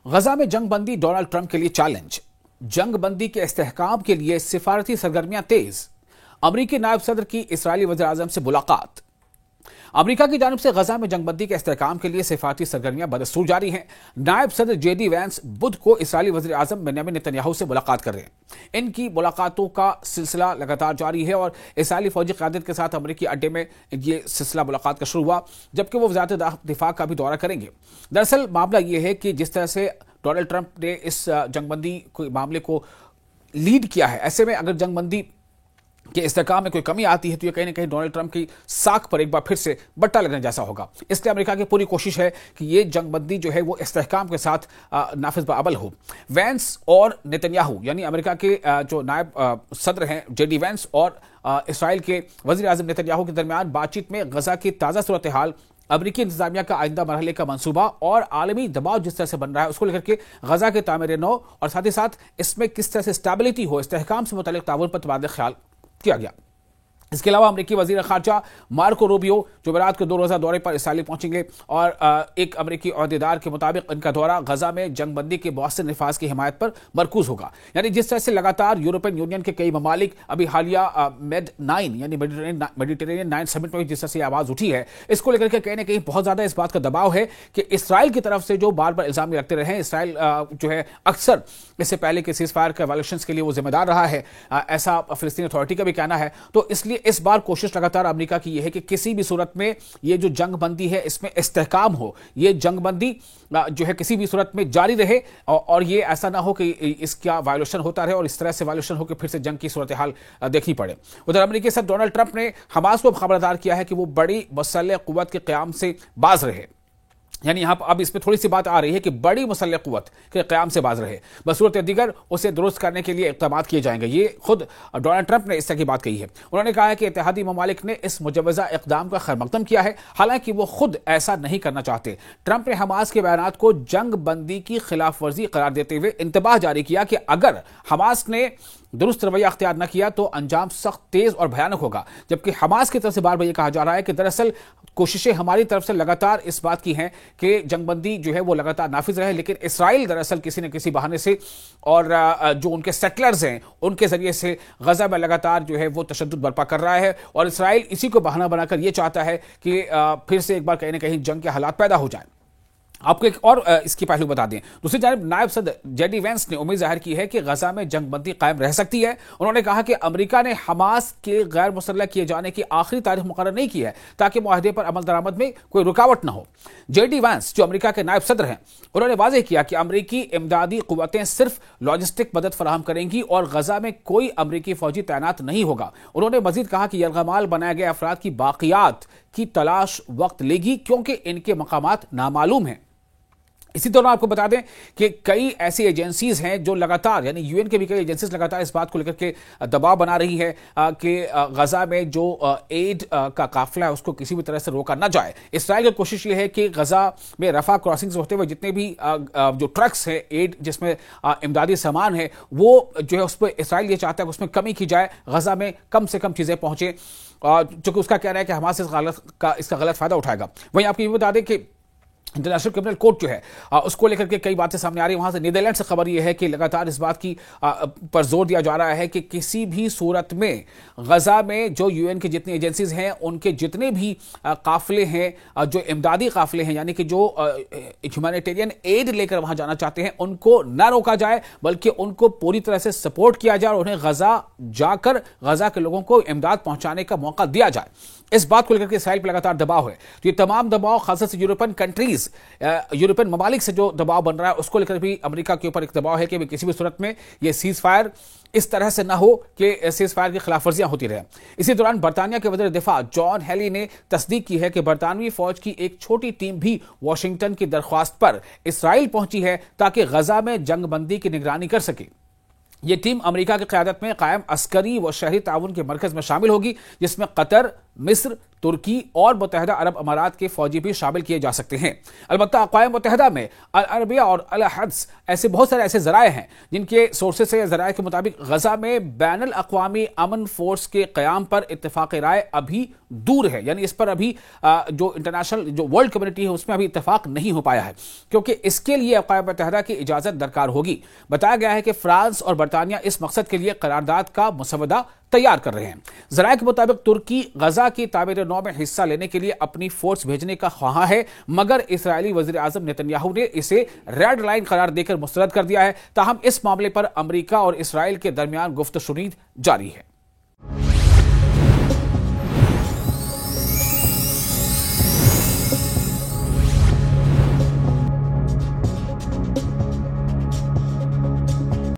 गजा में जंग बंदी डोनाल्ड ट्रंप के लिए चैलेंज। जंग बंदी के इस्तेहकाम के लिए सिफारती सरगर्मियां तेज। अमरीकी नायब सदर की इस्राएली वज़ीर आज़म से मुलाकात। अमरीका की जानिब से गजा में जंगबंदी के इस्तेहकाम के लिए सिफारती सरगर्मियां बदस्तूर जारी हैं। नायब सदर जेडी वैंस बुध को इस्राएली वज़ीर आज़म बेंयामिन नेतन्याहू से मुलाकात कर रहे हैं। इनकी मुलाकातों का सिलसिला लगातार जारी है और इस्राएली फौजी क़यादत के साथ अमरीकी अड्डे में ये सिलसिला मुलाकात का शुरू हुआ, जबकि वो वज़ारत दिफा का भी दौरा करेंगे। दरअसल मामला ये है कि जिस तरह से डोनाल्ड ट्रंप ने इस जंगबंदी मामले को लीड किया है, ऐसे में अगर जंगबंदी कि इस्तेहकाम में कोई कमी आती है तो ये कहीं ना कहीं डोनाल्ड ट्रंप की साख पर एक बार फिर से बट्टा लगने जैसा होगा। इसलिए अमेरिका की पूरी कोशिश है कि ये जंगबंदी जो है वो इस्तेहकाम के साथ नाफिज बाअमल हो। वैंस और नेतन्याहू यानी अमेरिका के जो नायब सदर हैं जेडी वैंस और इसराइल के वज़ीर आज़म नेतन्याहू के दरमियान बातचीत में गजा की ताज़ा सूरत हाल, अमरीकी इंतजामिया का आइंदा मरहले का मंसूबा और आलमी दबाव जिस तरह से बन रहा है उसको लेकर के गजा के तामीर नौ और साथ ही साथ इसमें किस तरह से स्टेबिलिटी हो, इस्तेहकाम से मुताल्लिक ताउन पर तबादला ख्याल किया गया। इसके अलावा अमरीकी वजीर खारजा मार्को रूबियो जुमेरात के 2 रोज़ा दौरे पर इसराइल पहुंचेंगे और एक अमरीकी अहदेदार के मुताबिक इनका दौरा गजा में जंगबंदी के मौसर निफाज की हिमायत पर मरकूज होगा। यानी जिस तरह से लगातार यूरोपियन यूनियन के कई ममालिक अभी हालिया MED-9 यानी मेडिटेरेनियन 9 समिट में जिस तरह से आवाज उठी है, इसको लेकर के कहीं ना कहीं बहुत ज्यादा इस बात का दबाव है कि इसराइल की तरफ से जो बार बार इल्जाम लगते रहे हैं, इसराइल जो है अक्सर इससे पहले के सीज़फायर के वायलेशंस के लिए वो जिम्मेदार रहा है, ऐसा फिलिस्तीनी अथॉरिटी का भी कहना है। तो इसलिए इस बार कोशिश लगातार अमेरिका की यह है कि किसी भी सूरत में ये जो जंगबंदी है इसमें इस्तेहकाम हो, ये जंगबंदी जो है किसी भी सूरत में जारी रहे और ये ऐसा ना हो कि इसका वायलेशन होता रहे और इस तरह से वायलेशन हो कि फिर से जंग की सूरत हाल देखनी पड़े। उधर अमेरिकी सदर डोनाल्ड ट्रंप ने हमास को खबरदार किया है कि वो बड़ी मुसल्लह कुव्वत के क़याम से बाज रहे। यानी यहां अब इसमें थोड़ी सी बात आ रही है कि बड़ी मुसल्लह कुव्वत के क़याम से बाज रहे, बसूरत दीगर उसे दुरुस्त करने के लिए इक़दाम किए जाएंगे। ये खुद डोनाल्ड ट्रंप ने इस तरह की बात कही है। उन्होंने कहा है कि इत्तेहादी ममालिक ने इस मुजव्वज़ा इक़दाम का खैरमक़दम किया है, हालांकि वो खुद ऐसा नहीं करना चाहते। ट्रंप ने हमास के बयानात को जंग बंदी की खिलाफ वर्जी करार देते हुए इंतबाह जारी किया कि अगर हमास ने दुरुस्त रवैया अख्तियार न किया तो अंजाम सख्त, तेज और भयानक होगा। जबकि हमास की तरफ से बार बार यह कहा जा रहा है कि दरअसल कोशिशें हमारी तरफ से लगातार इस बात की हैं कि जंगबंदी जो है वो लगातार नाफिज रहे, लेकिन इसराइल दरअसल किसी न किसी बहाने से और जो उनके सेटलर्स हैं उनके जरिए से गजा में लगातार जो है वो तशद्दुद बर्पा कर रहा है और इसराइल इसी को बहाना बनाकर यह चाहता है कि फिर से एक बार कहीं ना कहीं जंग के हालात पैदा हो जाए। आपको एक और इसकी पहलू बता दें, दूसरी जानिब नायब सदर जेडी वैंस ने उम्मीद जाहिर की है कि गजा में जंगबंदी कायम रह सकती है। उन्होंने कहा कि अमेरिका ने हमास के गैर मुसल्लह किए जाने की आखिरी तारीख मुकर्रर नहीं की है ताकि मुआहदे पर अमल दरामद में कोई रुकावट न हो। जेडी वैंस जो अमेरिका के नायब सदर हैं, उन्होंने वाज़ेह किया कि अमरीकी इमदादी कुव्वतें सिर्फ लॉजिस्टिक मदद फराहम करेंगी और गजा में कोई अमरीकी फौजी तैनात नहीं होगा। उन्होंने मजीद कहा कि यरगमाल बनाए गए अफराद की बाकियात की तलाश वक्त लेगी क्योंकि इनके मकामात नामालूम हैं। इसी दौरान आपको बता दें कि कई ऐसी एजेंसीज हैं जो लगातार यानी यूएन के भी कई एजेंसीज लगातार इस बात को लेकर के दबाव बना रही है कि गजा में जो एड का काफिला है उसको किसी भी तरह से रोका ना जाए। इसराइल की कोशिश ये है कि गजा में रफा क्रॉसिंग से होते हुए जितने भी जो ट्रक्स हैं एड जिसमें इमदादी सामान है वो जो है उस पर इसराइल ये चाहता है कि उसमें कमी की जाए, गजा में कम से कम चीज़ें पहुँचें, चूँकि उसका कहना है कि हमास इसका गलत फायदा उठाएगा। वहीं आपको ये बता दें कि इंटरनेशनल क्रिमिनल कोर्ट जो है उसको लेकर के कई बातें सामने आ रही है। वहां से नीदरलैंड से खबर यह है कि लगातार इस बात की पर जोर दिया जा रहा है कि किसी भी सूरत में गजा में जो यूएन की जितनी एजेंसीज हैं उनके जितने भी काफिले हैं जो इमदादी काफिले हैं यानी कि जो ह्यूमैनिटेरियन एड लेकर वहां जाना चाहते हैं उनको न रोका जाए बल्कि उनको पूरी तरह से सपोर्ट किया जाए और उन्हें गजा जाकर गजा के लोगों को इमदाद पहुंचाने का मौका दिया जाए। इस बात को लेकर के इसराइल पर लगातार दबाव है। तो ये तमाम दबाव खासतौर से यूरोपियन कंट्रीज, यूरोपियन ममालिक से जो दबाव बन रहा है उसको लेकर भी अमेरिका के ऊपर एक दबाव है कि किसी भी सूरत में ये सीज फायर इस तरह से ना हो कि सीज फायर की खिलाफ वर्जियां होती रहे। इसी दौरान बरतानिया के वज़ीर दिफा जॉन हेली ने तस्दीक की है कि बरतानवी फौज की एक छोटी टीम भी वाशिंगटन की दरख्वास्त पर इसराइल पहुंची है ताकि गजा में जंगबंदी की निगरानी कर सके। ये टीम अमेरिका की क़यादत में कायम अस्करी व शहरी ताउन के मरकज़ में शामिल होगी जिसमें कतर, मिस्र, तुर्की और मुत्तहिदा अरब अमारात के फौजी भी शामिल किए जा सकते हैं। अलबत्ता अक़वाम मुत्तहिदा में अल अरबिया और अल हद्स ऐसे बहुत सारे ऐसे जराए हैं जिनके सोर्सेस से जराए के मुताबिक गजा में बैनुल अक़वामी अमन फोर्स के क़याम पर इत्तेफ़ाक़ राय अभी दूर है, यानी इस पर अभी जो इंटरनेशनल जो वर्ल्ड कम्युनिटी है उसमें अभी इत्तेफाक नहीं हो पाया है, क्योंकि इसके लिए अक़वाम मुत्तहिदा की इजाज़त दरकार होगी। बताया गया है कि फ्रांस और बरतानिया इस मकसद के लिए करारदाद का मुसवदा तैयार कर रहे हैं। ज़राए के मुताबिक तुर्की गजा की तामीर नौ में हिस्सा लेने के लिए अपनी फोर्स भेजने का ख्वाह है, मगर इसराइली वज़ीर आज़म नेतन्याहू ने इसे रेड लाइन करार देकर मुस्तरद कर दिया है। ताहम इस मामले पर अमरीका और इसराइल के दरमियान गुफ्तशुनीद जारी है।